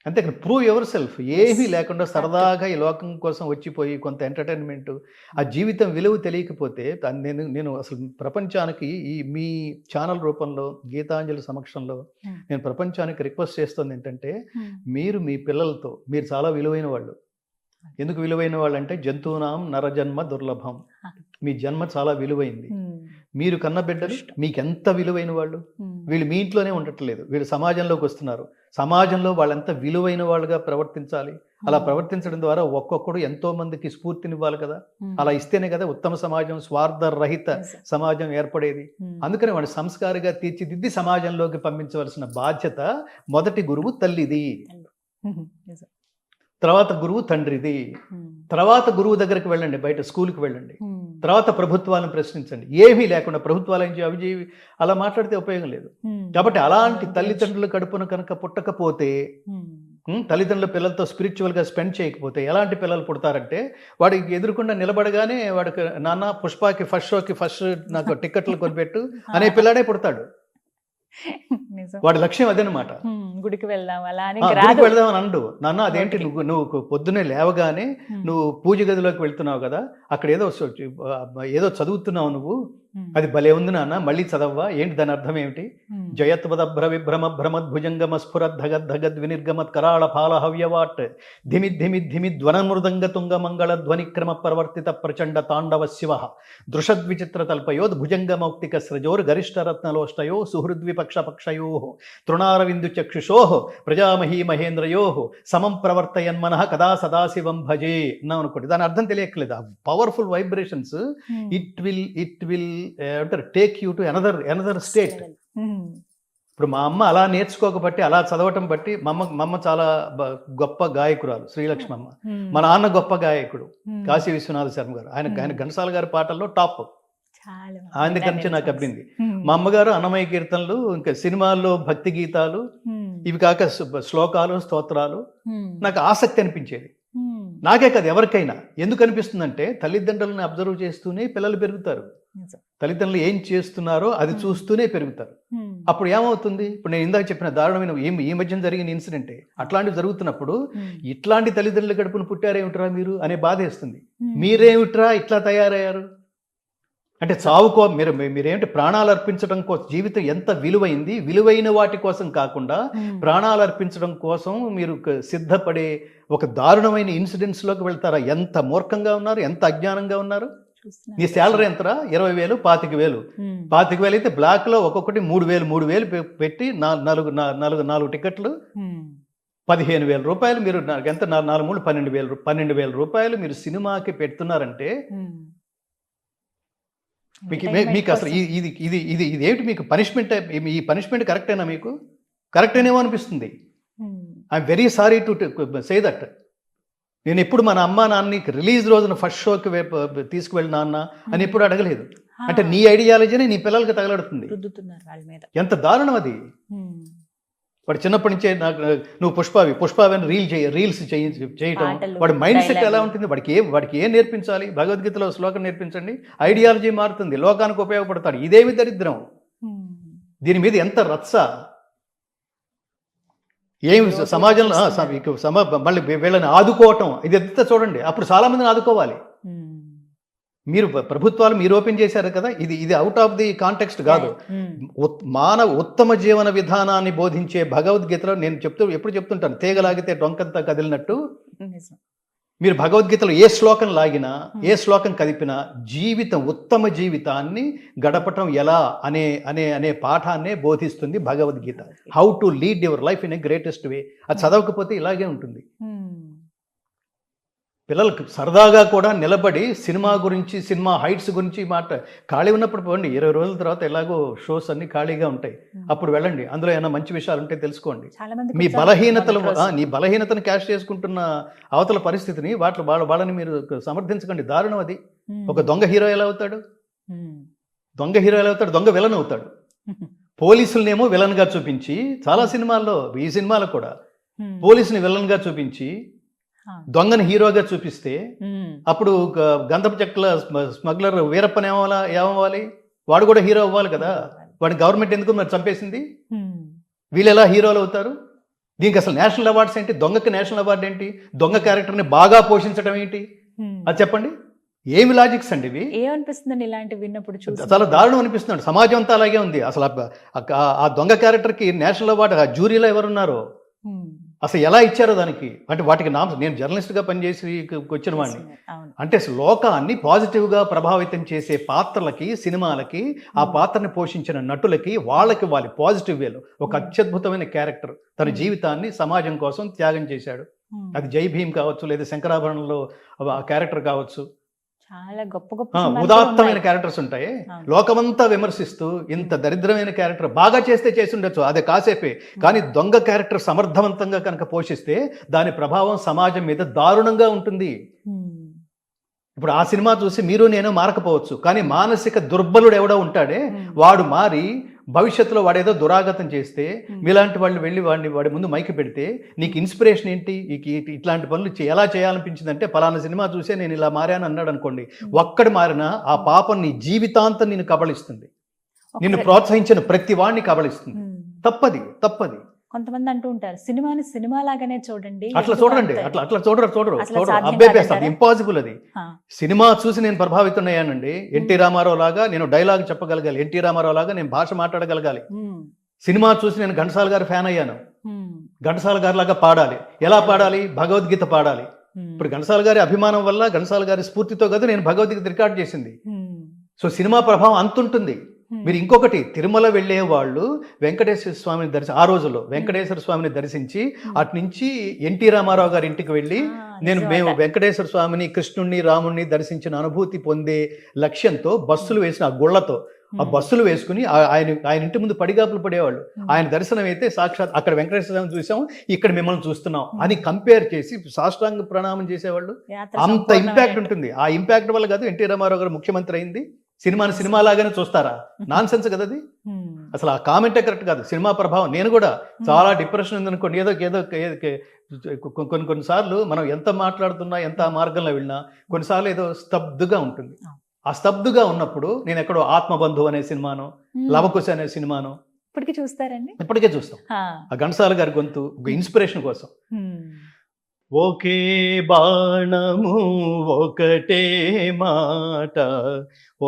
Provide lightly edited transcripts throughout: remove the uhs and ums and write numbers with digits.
అంతే కదా, prove your self. ఏమీ లేకుండా సరదాగా ఈ లోకం కోసం వచ్చిపోయి కొంత ఎంటర్టైన్మెంట్, ఆ జీవితం విలువ తెలియకపోతే నేను నేను అసలు ప్రపంచానికి ఈ మీ ఛానల్ రూపంలో గీతాంజలి సమక్షంలో నేను ప్రపంచానికి రిక్వెస్ట్ చేస్తుంది ఏంటంటే, మీరు మీ పిల్లలతో మీరు చాలా విలువైన వాళ్ళు. ఎందుకు విలువైన వాళ్ళు అంటే, జంతువునాం నరజన్మ దుర్లభం. మీ జన్మ చాలా విలువైంది. మీరు కన్న బిడ్డలు మీకెంత విలువైన వాళ్ళు. వీళ్ళు మీ ఇంట్లోనే ఉండట్లేదు, వీళ్ళు సమాజంలోకి వస్తున్నారు. సమాజంలో వాళ్ళెంత విలువైన వాళ్ళుగా ప్రవర్తించాలి. అలా ప్రవర్తించడం ద్వారా ఒక్కొక్కడు ఎంతో మందికి స్ఫూర్తినివ్వాలి కదా. అలా ఇస్తేనే కదా ఉత్తమ సమాజం, స్వార్థ రహిత సమాజం ఏర్పడేది. అందుకని వాడు సంస్కారిగా తీర్చిదిద్ది సమాజంలోకి పంపించవలసిన బాధ్యత మొదటి గురువు తల్లిది, తర్వాత గురువు తండ్రిది, తర్వాత గురువు దగ్గరికి వెళ్ళండి, బయట స్కూల్కి వెళ్ళండి, తర్వాత ప్రభుత్వాలను ప్రశ్నించండి. ఏమీ లేకుండా ప్రభుత్వాలు ఏం అవి చేయి అలా మాట్లాడితే ఉపయోగం లేదు. కాబట్టి అలాంటి తల్లిదండ్రుల కడుపున కనుక పుట్టకపోతే, తల్లిదండ్రుల పిల్లలతో స్పిరిచువల్గా స్పెండ్ చేయకపోతే ఎలాంటి పిల్లలు పుడతారంటే, వాడికి ఎదురుకుండా నిలబడగానే వాడికి నాన్న పుష్పకి ఫస్ట్ షోకి ఫస్ట్ నాకు టికెట్లు కొనిపెట్టు అనే పిల్లాడే పుడతాడు. వాడి లక్ష్యం అదేనమాట. గుడికి వెళ్దాం అలా అని అండు. నాన్న అదేంటి నువ్వు పొద్దున్నే లేవగానే నువ్వు పూజ గదిలోకి వెళ్తున్నావు కదా, అక్కడ ఏదో చదువుతున్నావు నువ్వు, అది భలే ఉంది నాన్న, మళ్ళీ చదవ్వా, ఏంటి దాని అర్థం ఏమిటి? జయత్వదభ్ర విభ్రమ భ్రమద్భుజంగమ స్ఫురద్ధగద్ధగద్ వినిర్గమత్ కరాళ ఫాల హవ్యవాట్ ధిమి ధిమి ధిమి ధ్వనమృదంగ తుంగ మంగళ ధ్వనిక్రమ ప్రవర్తిత ప్రచండ తాండవ శివ దృషద్విచిత్ర తల్పయోద్ భుజంగమౌక్తిక స్రజోర్ గరిష్టరత్నలోష్టయో సుహృద్విపక్ష పక్షయో తృణారవిందు చక్షుషో ప్రజామహీ మహేంద్రయో సమం ప్రవర్తయన్మన కదా సదాశివం భజే అన్నాం అనుకోండి. దాని అర్థం తెలియట్లేదు. Powerful vibrations it will take you to another state. ఇప్పుడు మా అమ్మ అలా నేర్చుకోకబట్టి, అలా చదవటం బట్టి మా అమ్మ చాలా గొప్ప గాయకురాలు శ్రీలక్ష్మమ్మ. మా నాన్న గొప్ప గాయకుడు కాశీ విశ్వనాథ శర్మ గారు. ఆయన ఘంటసాల గారి పాటల్లో టాప్. ఆయన నుంచి నాకు అబ్బింది. మా అమ్మగారు అన్నమయ్య కీర్తనలు, ఇంకా సినిమాల్లో భక్తి గీతాలు, ఇవి కాక శ్లోకాలు, స్తోత్రాలు నాకు ఆసక్తి అనిపించేది. నాకే కదా ఎవరికైనా. ఎందుకు అనిపిస్తుందంటే, తల్లిదండ్రులను అబ్జర్వ్ చేస్తూనే పిల్లలు పెరుగుతారు. తల్లిదండ్రులు ఏం చేస్తున్నారో అది చూస్తూనే పెరుగుతారు. అప్పుడు ఏమవుతుంది, ఇప్పుడు నేను ఇందాక చెప్పిన దారుణమైన ఈ మధ్యన జరిగిన ఇన్సిడెంటే అట్లాంటివి జరుగుతున్నప్పుడు, ఇట్లాంటి తల్లిదండ్రుల గడుపును పుట్టారేమిట్రా మీరు అనే బాధ వేస్తుంది. మీరేమిట్రా ఇట్లా తయారయ్యారు అంటే, చావుకో మీరేమిటి ప్రాణాలు అర్పించడం కోసం, జీవితం ఎంత విలువైంది, విలువైన వాటి కోసం కాకుండా ప్రాణాలు అర్పించడం కోసం మీరు సిద్ధపడే ఒక దారుణమైన ఇన్సిడెంట్స్లోకి వెళ్తారా? ఎంత మూర్ఖంగా ఉన్నారు, ఎంత అజ్ఞానంగా ఉన్నారు. నీ శాలరీ ఎంతరా? 20,000, 25,000. 25,000 అయితే బ్లాక్ లో ఒక్కొక్కటి 3,000 పెట్టి 4 టికెట్లు 15,000 రూపాయలు. మీరు ఎంత 4 12,000 రూపాయలు మీరు సినిమాకి పెడుతున్నారంటే మీకు అసలు ఇది ఏమిటి? మీకు పనిష్మెంట్, ఈ పనిష్మెంట్ కరెక్టేనా? మీకు కరెక్టేనేమో అనిపిస్తుంది. I'm very sorry to say that. నేను ఎప్పుడు మన అమ్మ నాన్నని రిలీజ్ రోజున ఫస్ట్ షోకి తీసుకువెళ్ళి నాన్న అని ఎప్పుడు అడగలేదు. అంటే నీ ఐడియాలజీనే నీ పిల్లలకి తగలడుతుంది. ఎంత దారుణం అది. వాడు చిన్నప్పటి నుంచే నువ్వు పుష్పావి అని రీల్స్ చేయటం, వాడి మైండ్ సెట్ ఎలా ఉంటుంది, వాడికి ఏం నేర్పించాలి? భగవద్గీతలో శ్లోకం నేర్పించండి, ఐడియాలజీ మారుతుంది, లోకానికి ఉపయోగపడతాడు. ఇదేమి దరిద్రం, దీని మీద ఎంత రచ్చ. ఏమి సమాజంలో మళ్ళీ వీళ్ళని ఆదుకోవటం, ఇది ఎంత చూడండి. అప్పుడు చాలా మందిని ఆదుకోవాలి. మీరు ప్రభుత్వాలు మీరు ఓపెన్ చేశారు కదా, ఇది అవుట్ ఆఫ్ ది కాంటెక్స్ట్ కాదు. మానవ ఉత్తమ జీవన విధానాన్ని బోధించే భగవద్గీతలో నేను ఎప్పుడు చెప్తుంటాను, తీగలాగితే డొంకంతా కదిలినట్టు మీరు భగవద్గీతలో ఏ శ్లోకం లాగినా, ఏ శ్లోకం కదిపినా ఉత్తమ జీవితాన్ని గడపటం ఎలా అనే పాఠాన్నే బోధిస్తుంది Bhagavad Gita. How to lead your life in a greatest way. అది చదవకపోతే ఇలాగే ఉంటుంది. పిల్లలకు సరదాగా కూడా నిలబడి సినిమా గురించి, సినిమా హైట్స్ గురించి ఖాళీ ఉన్నప్పుడు పోండి. 20 రోజుల తర్వాత ఎలాగో షోస్ అన్ని ఖాళీగా ఉంటాయి, అప్పుడు వెళ్ళండి. అందులో ఏమైనా మంచి విషయాలు ఉంటే తెలుసుకోండి. మీ నీ బలహీనతను క్యాష్ చేసుకుంటున్న అవతల పరిస్థితిని వాళ్ళని మీరు సమర్థించకండి. దారుణం అది. ఒక దొంగ హీరో ఎలా అవుతాడు? దొంగ విలన్ అవుతాడు. పోలీసులనేమో విలన్ గా చూపించి, చాలా సినిమాల్లో, ఈ సినిమాలో కూడా పోలీసుని విలన్ గా చూపించి దొంగని హీరోగా చూపిస్తే, అప్పుడు గంధపు చెక్కల స్మగ్లర్ వీరప్పని ఏమవ్వాలి? వాడు కూడా హీరో అవ్వాలి కదా. వాడిని గవర్నమెంట్ ఎందుకు మరి చంపేసింది? వీళ్ళు ఎలా హీరోలు అవుతారు? దీనికి అసలు నేషనల్ అవార్డ్స్ ఏంటి? దొంగకి నేషనల్ అవార్డు ఏంటి? దొంగ క్యారెక్టర్ని బాగా పోషించడం ఏంటి? అది చెప్పండి. ఏమి లాజిక్స్ అండి ఇవి? ఏమనిపిస్తుందండి ఇలాంటివి విన్నప్పుడు చూసి? చాలా దారుణం అనిపిస్తున్నాడు. సమాజం అంతా అలాగే ఉంది. అసలు ఆ దొంగ క్యారెక్టర్కి నేషనల్ అవార్డు ఆ జ్యూరీలో ఎవరున్నారు? అసలు ఎలా ఇచ్చారో దానికి? అంటే వాటికి నేను జర్నలిస్ట్గా పనిచేసి వచ్చిన వాడిని. అంటే అసలు లోకాన్ని పాజిటివ్గా ప్రభావితం చేసే పాత్రలకి, సినిమాలకి, ఆ పాత్రని పోషించిన నటులకి వాళ్ళ పాజిటివ్ వేలో ఒక అత్యద్భుతమైన క్యారెక్టర్ తన జీవితాన్ని సమాజం కోసం త్యాగం చేశాడు. అది జై భీమ్ కావచ్చు, లేదా శంకరాభరణంలో ఆ క్యారెక్టర్ కావచ్చు. చాలా గొప్ప గొప్ప ఉదాత్తమైన క్యారెక్టర్స్ ఉంటాయి. లోకమంతా విమర్శిస్తూ ఇంత దరిద్రమైన క్యారెక్టర్ బాగా చేస్తే చేసి ఉండొచ్చు, అదే కాసేపే. కానీ దొంగ క్యారెక్టర్ సమర్థవంతంగా కనుక పోషిస్తే దాని ప్రభావం సమాజం మీద దారుణంగా ఉంటుంది. ఇప్పుడు ఆ సినిమా చూసి మీరు నేను మారకపోవచ్చు, కానీ మానసిక దుర్బలుడు ఎవడో ఉంటాడే వాడు మారి భవిష్యత్తులో వాడేదో దురాగతం చేస్తే మీలాంటి వాళ్ళు వెళ్ళి వాడి ముందు మైకి పెడితే నీకు ఇన్స్పిరేషన్ ఏంటి? ఇట్లాంటి పనులు ఎలా చేయాలనిపించిందంటే పలానా సినిమా చూసే నేను ఇలా మారాను అన్నాడు అనుకోండి, ఒక్కడు మారినా ఆ పాపం నీ జీవితాంతం నిన్ను కబళిస్తుంది. నిన్ను ప్రోత్సహించిన ప్రతి వాడిని కబళిస్తుంది. తప్పది. కొంతమంది అంటూ ఉంటారు సినిమాని సినిమా లాగానే చూడండి. అట్లా చూడండి, అట్లా చూడరు. అబ్బాయి ఇంపాసిబుల్ అది. సినిమా చూసి నేను ప్రభావితున్నాయానండి. ఎన్టీ రామారావు లాగా నేను డైలాగ్ చెప్పగలగాలి, ఎన్టీ రామారావు లాగా నేను భాష మాట్లాడగలగాలి. సినిమా చూసి నేను ఘంటసాల గారి ఫ్యాన్ అయ్యాను. ఘంటసాల గారి లాగా పాడాలి. ఎలా పాడాలి? భగవద్గీత పాడాలి. ఇప్పుడు ఘంటసాల గారి అభిమానం వల్ల, ఘంటసాల గారి స్ఫూర్తితో కదా నేను భగవద్గీత రికార్డ్ చేసింది. సో సినిమా ప్రభావం అంతుంటుంది. మీరు ఇంకొకటి, తిరుమల వెళ్ళే వాళ్ళు వెంకటేశ్వర స్వామిని ఆ రోజుల్లో వెంకటేశ్వర స్వామిని దర్శించి అటు నుంచి ఎన్టీ రామారావు గారి ఇంటికి వెళ్ళి మేము వెంకటేశ్వర స్వామిని, కృష్ణుణ్ణి, రాముణ్ణి దర్శించిన అనుభూతి పొందే లక్ష్యంతో బస్సులు వేసిన ఆ గుళ్లతో ఆ బస్సులు వేసుకుని ఆయన ఇంటి ముందు పడిగాపులు పడేవాళ్ళు. ఆయన దర్శనం అయితే సాక్షాత్ అక్కడ వెంకటేశ్వర స్వామిని చూసాం, ఇక్కడ మిమ్మల్ని చూస్తున్నాం అని కంపేర్ చేసి సాష్టాంగ ప్రణామం చేసేవాళ్ళు. అంత ఇంపాక్ట్ ఉంటుంది. ఆ ఇంపాక్ట్ వల్ల కాదు ఎన్టీ రామారావు గారు ముఖ్యమంత్రి అయింది. సినిమాని సినిమా లాగానే చూస్తారా? నాన్ సెన్స్ కదా అది. అసలు ఆ కామెంటే కరెక్ట్ కాదు. సినిమా ప్రభావం. నేను కూడా చాలా డిప్రెషన్ ఉందనుకోండి, ఏదో కొన్నిసార్లు మనం ఎంత మాట్లాడుతున్నా, ఎంత మార్గంలో వెళ్ళినా కొన్నిసార్లు ఏదో స్తబ్దుగా ఉంటుంది. ఆ స్తబ్దుగా ఉన్నప్పుడు నేను ఎక్కడో ఆత్మబంధువు అనే సినిమానో, లవకుశ అనే సినిమానో ఇప్పటికే చూస్తారండి. ఇప్పటికే చూస్తాం. ఆ ఘంటసాల గారి గొంతు ఒక ఇన్స్పిరేషన్ కోసం. ఒకే బాణము ఒకటే మాట,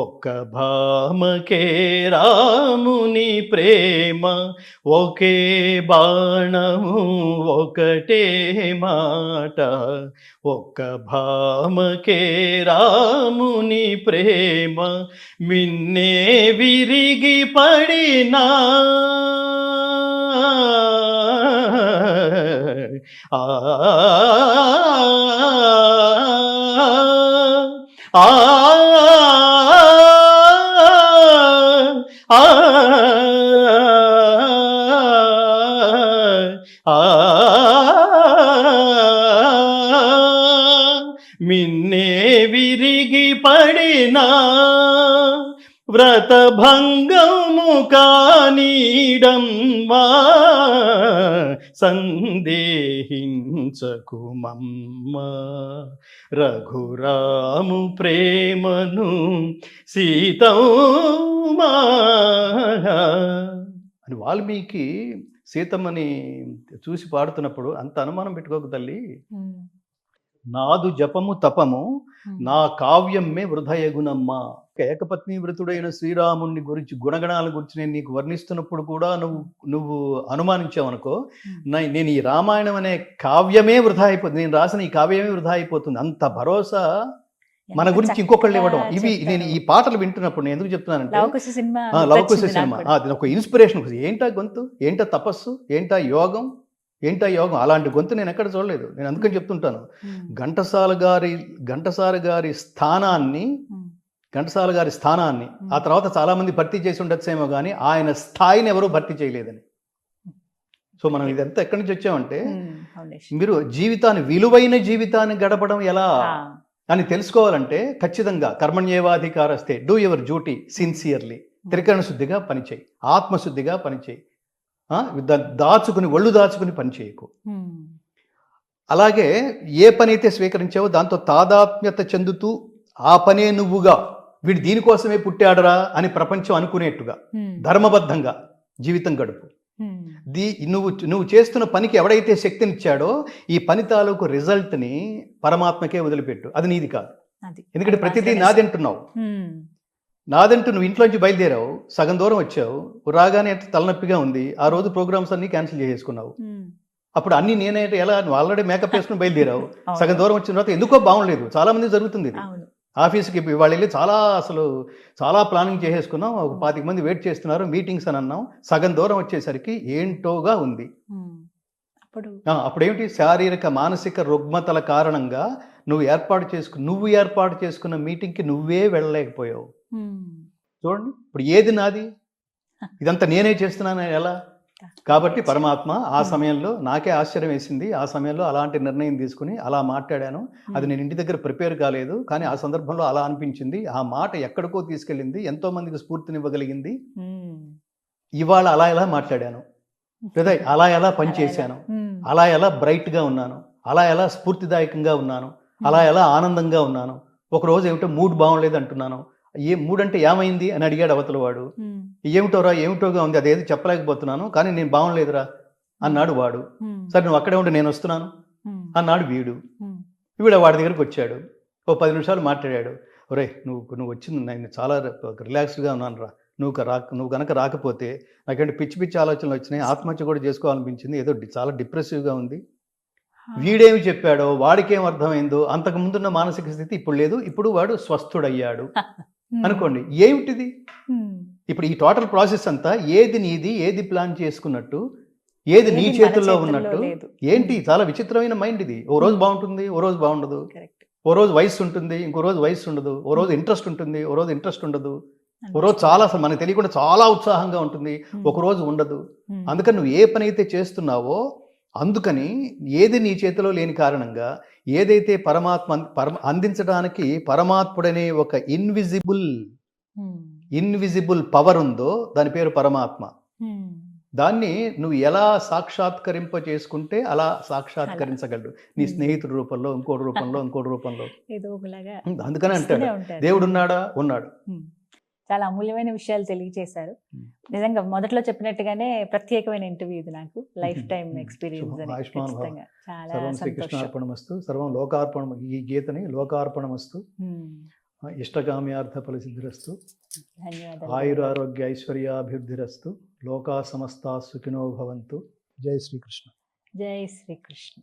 ఒక్క భామకే రాముని ప్రేమ. ఒకే బాణము ఒకటే మాట, ఒక్క భామకే రాముని ప్రేమ. మిన్నే విరిగి పడినా మిన్నే విరిగి పడినా వ్రతభంగము కానీడమ్మా, సందేహించకుమమ్మ. రఘురాము ప్రేమను సీతమ్మా అని వాల్మీకి సీతమ్మని చూసి పాడుతున్నప్పుడు అంత అనుమానం పెట్టుకోకు తల్లి. నాదు జపము తపము నా కావ్యమ్మే వృధయగునమ్మా. ఏకపత్ని వ్రతుడైన శ్రీరాముని గురించి గుణగణాల గురించి నేను నీకు వర్ణిస్తున్నప్పుడు కూడా నువ్వు అనుమానించావనుకో, నేను ఈ రామాయణం అనే కావ్యమే వృధా అయిపోతుంది, నేను రాసిన ఈ కావ్యమే వృధా అయిపోతుంది. అంత భరోసా మన గురించి ఇంకొకళ్ళు ఇవ్వడం. నేను ఈ పాటలు వింటున్నప్పుడు నేను ఎందుకు చెప్తున్నానంటే లవకుశ సినిమా అది ఒక ఇన్స్పిరేషన్. ఏంటా గొంతు, ఏంటా తపస్సు, ఏంటా యోగం. అలాంటి గొంతు నేను ఎక్కడ చూడలేదు. నేను అందుకని చెప్తుంటాను, ఘంటసాల గారి స్థానాన్ని ఆ తర్వాత చాలా మంది భర్తీ చేసి ఉండొచ్చేమో కానీ ఆయన స్థాయిని ఎవరూ భర్తీ చేయలేదని. సో మనం ఇదంతా ఎక్కడి నుంచి వచ్చామంటే, మీరు విలువైన జీవితాన్ని గడపడం ఎలా అని తెలుసుకోవాలంటే ఖచ్చితంగా కర్మణ్యేవాధికారస్తే, డూ యువర్ డ్యూటీ సిన్సియర్లీ, త్రికరణ శుద్ధిగా పనిచేయి, ఆత్మశుద్ధిగా పనిచేయి, ఒళ్ళు దాచుకుని పని చేయకు. అలాగే ఏ పని అయితే స్వీకరించావో దాంతో తాదాత్మ్యత చెందుతూ ఆ పనే నువ్వుగా, వీడు దీనికోసమే పుట్టాడరా అని ప్రపంచం అనుకునేట్టుగా ధర్మబద్ధంగా జీవితం గడుపు. నువ్వు చేస్తున్న పనికి ఎవడైతే శక్తినిచ్చాడో ఈ పని తాలూకు రిజల్ట్ని పరమాత్మకే వదిలిపెట్టు, అది నీది కాదు. ఎందుకంటే ప్రతిదీ నాదంటున్నావు. నాదంటూ నువ్వు ఇంట్లోంచి బయలుదేరావు, సగం దూరం వచ్చావు, రాగానే తలనొప్పిగా ఉంది, ఆ రోజు ప్రోగ్రామ్స్ అన్ని క్యాన్సిల్ చేసేసుకున్నావు. అప్పుడు అన్ని నేనైతే ఎలా, నువ్వు ఆల్రెడీ మేకప్ వేసుకుని బయలుదేరావు, సగం దూరం వచ్చిన తర్వాత ఎందుకో బాగుండలేదు. చాలా మంది జరుగుతుంది ఇది. ఆఫీస్కి వాళ్ళు వెళ్ళి చాలా ప్లానింగ్ చేసేసుకున్నాం, ఒక 25 మంది వెయిట్ చేస్తున్నారు, మీటింగ్స్ అని అన్నాం, సగం దూరం వచ్చేసరికి ఏంటోగా ఉంది. అప్పుడేమిటి, శారీరక మానసిక రుగ్మతల కారణంగా నువ్వు ఏర్పాటు చేసుకున్న మీటింగ్కి నువ్వే వెళ్ళలేకపోయావు. చూడండి, ఇప్పుడు ఏది నాది, ఇదంతా నేనే చేస్తున్నాను ఎలా? కాబట్టి పరమాత్మ ఆ సమయంలో నాకే ఆశ్చర్యం వేసింది. ఆ సమయంలో అలాంటి నిర్ణయం తీసుకుని అలా మాట్లాడాను. అది నేను ఇంటి దగ్గర ప్రిపేర్ కాలేదు, కానీ ఆ సందర్భంలో అలా అనిపించింది. ఆ మాట ఎక్కడికో తీసుకెళ్ళింది, ఎంతో మందికి స్ఫూర్తినివ్వగలిగింది. ఇవాళ అలా ఎలా మాట్లాడాను కదా, అలా ఎలా పనిచేశాను, అలా ఎలా బ్రైట్గా ఉన్నాను, అలా ఎలా స్ఫూర్తిదాయకంగా ఉన్నాను, అలా ఎలా ఆనందంగా ఉన్నాను. ఒకరోజు ఏమిటో మూడ్ బాగుండలేదు అంటున్నాను, మూడ్ అంటే ఏమైంది అని అడిగాడు అవతల వాడు. ఏమిటోగా ఉంది, అదేది చెప్పలేకపోతున్నాను, కానీ నేను బాగుండలేదురా అన్నాడు వాడు. సరే నువ్వు అక్కడే ఉండి నేను వస్తున్నాను అన్నాడు వీడు. వాడి దగ్గరికి వచ్చాడు, ఓ 10 నిమిషాలు మాట్లాడాడు. ఒరే నువ్వు వచ్చింది, నేను చాలా రిలాక్స్డ్గా ఉన్నాను రా, నువ్వు కనుక రాకపోతే నాకేంటి పిచ్చి ఆలోచనలు వచ్చినాయి, ఆత్మహత్య కూడా చేసుకోవాలనిపించింది, ఏదో చాలా డిప్రెసివ్గా ఉంది. వీడేమి చెప్పాడో, వాడికేం అర్థమైందో, అంతకు ముందున్న మానసిక స్థితి ఇప్పుడు లేదు, ఇప్పుడు వాడు స్వస్థుడయ్యాడు అనుకోండి. ఏమిటిది ఇప్పుడు ఈ టోటల్ ప్రాసెస్ అంతా ఏది నీది, ఏది ప్లాన్ చేసుకున్నట్టు, ఏది నీ చేతుల్లో ఉన్నట్టు, ఏంటి చాలా విచిత్రమైన మైండ్ ఇది. ఓ రోజు బాగుంటుంది, ఓ రోజు బాగుండదు, ఓ రోజు వయసు ఉంటుంది, ఇంకో రోజు వయసు ఉండదు, ఓ రోజు ఇంట్రెస్ట్ ఉంటుంది, ఓ రోజు ఇంట్రెస్ట్ ఉండదు, ఓ రోజు చాలా అసలు మనకు తెలియకుండా చాలా ఉత్సాహంగా ఉంటుంది, ఒక రోజు ఉండదు. అందుకని నువ్వు ఏ పని అయితే చేస్తున్నావో, అందుకని ఏది నీ చేతిలో లేని కారణంగా ఏదైతే పరమాత్మ అందించడానికి పరమాత్ముడనే ఒక ఇన్విజిబుల్ పవర్ ఉందో దాని పేరు పరమాత్మ. దాన్ని నువ్వు ఎలా సాక్షాత్కరింప చేసుకుంటే అలా సాక్షాత్కరించగలడు, నీ స్నేహితుడి రూపంలో, ఇంకోటి రూపంలో. అందుకని అంటాడు, దేవుడు ఉన్నాడా, ఉన్నాడు. చాలా అమూల్యమైన విషయాలు తెలియజేశారు. నిజంగా మొదట్లో చెప్పినట్టుగానే ప్రత్యేకమైన ఇంటర్వ్యూ ఇది, నాకు లైఫ్ టైం ఎక్స్పీరియన్స్. సర్వం శ్రీకృష్ణార్పణమస్తు, సర్వం లోకార్పణం. ఈ గీతని లోకార్పణమస్తు, ఇష్టకామ్యార్థ ఫలసిద్ధిరస్తు, ఆయురారోగ్య ఐశ్వర్యాభివృద్ధిరస్తు, లోకా సమస్తా సుఖినో భవంతు. జై శ్రీకృష్ణ. జై శ్రీకృష్ణ.